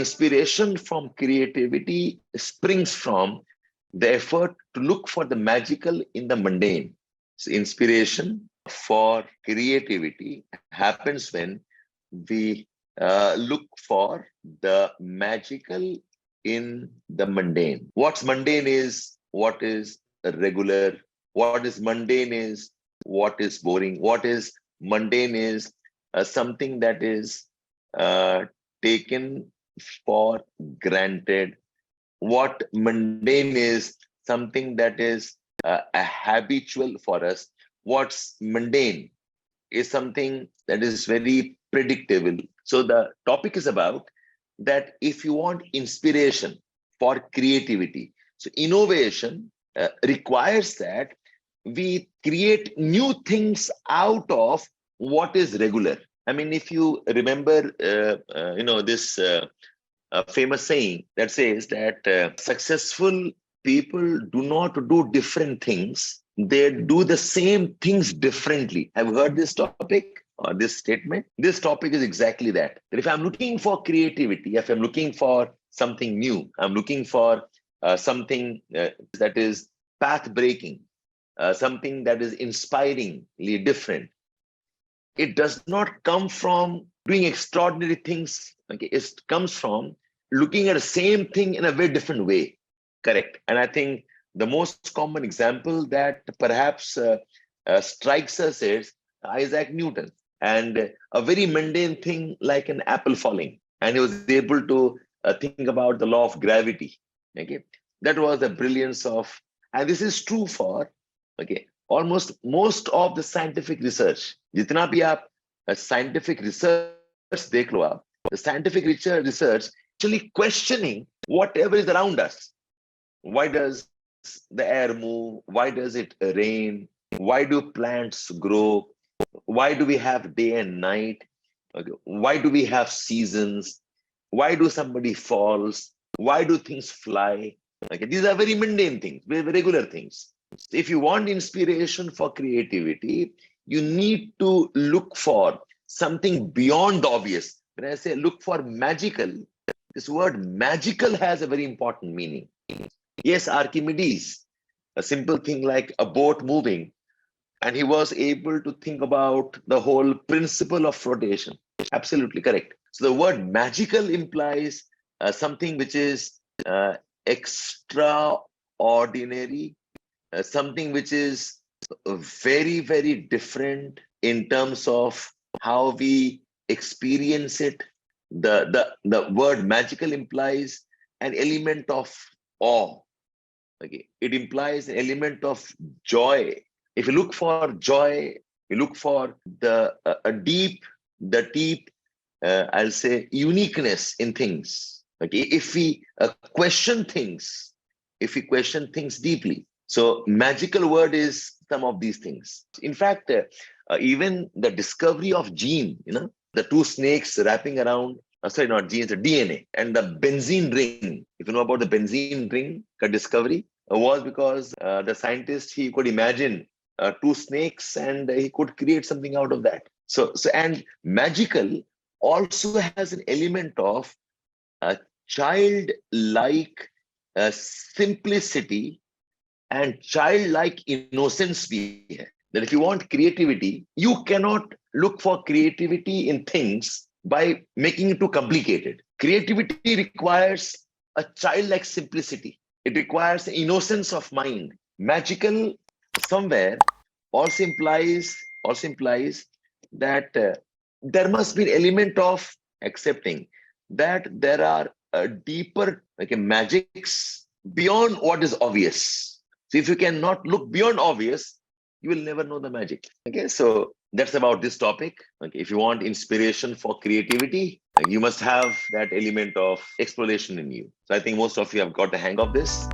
inspiration from creativity springs from the effort to look for the magical in the mundane. So inspiration for creativity happens when we look for the magical in the mundane. What's mundane is what is regular. What is mundane is what is boring. What is mundane is something that is taken for granted. What mundane is something that is a habitual for us. What's mundane is something that is very predictable. So the topic is about that if you want inspiration for creativity, so innovation requires that we create new things out of what is regular. I mean, if you remember, this famous saying that says that successful people do not do different things. They do the same things differently. Have you heard this topic or this statement? This topic is exactly that. That if I'm looking for creativity, if I'm looking for something new, I'm looking for something that is path breaking, something that is inspiringly different. It does not come from doing extraordinary things. Okay, it comes from looking at the same thing in a very different way. Correct. And I think the most common example that perhaps strikes us is Isaac Newton, and a very mundane thing like an apple falling. And he was able to think about the law of gravity. Okay, that was the brilliance of, and this is true for, okay, almost most of the scientific research. जितना भी आप scientific research देख लो आप, the scientific research actually questioning whatever is around us. Why does the air move? Why does it rain? Why do plants grow? Why do we have day and night? Okay. Why do we have seasons? Why do somebody falls? Why do things fly? Okay. These are very mundane things, very regular things. If you want inspiration for creativity, you need to look for something beyond the obvious. When I say look for magical, this word magical has a very important meaning. Yes, Archimedes, a simple thing like a boat moving, and he was able to think about the whole principle of flotation. Absolutely correct. So the word magical implies something which is extraordinary, something which is very, very different in terms of how we experience it. The word magical implies an element of awe. Okay, it implies an element of joy. If you look for joy, you look for the deep, I'll say, uniqueness in things. Okay, if we question things deeply. So magical word is some of these things. In fact, even the discovery of gene, the two snakes wrapping around, sorry, not genes, the DNA, and the benzene ring. If you know about the benzene ring discovery, was because the scientist, he could imagine two snakes and he could create something out of that. So and magical also has an element of childlike simplicity and childlike innocence. That if you want creativity, you cannot look for creativity in things by making it too complicated. Creativity requires a childlike simplicity. It requires innocence of mind. Magical somewhere also implies that there must be an element of accepting that there are deeper magics beyond what is obvious. So if you cannot look beyond obvious, you will never know the magic. Okay, so that's about this topic. Okay, if you want inspiration for creativity, you must have that element of exploration in you. So I think most of you have got the hang of this.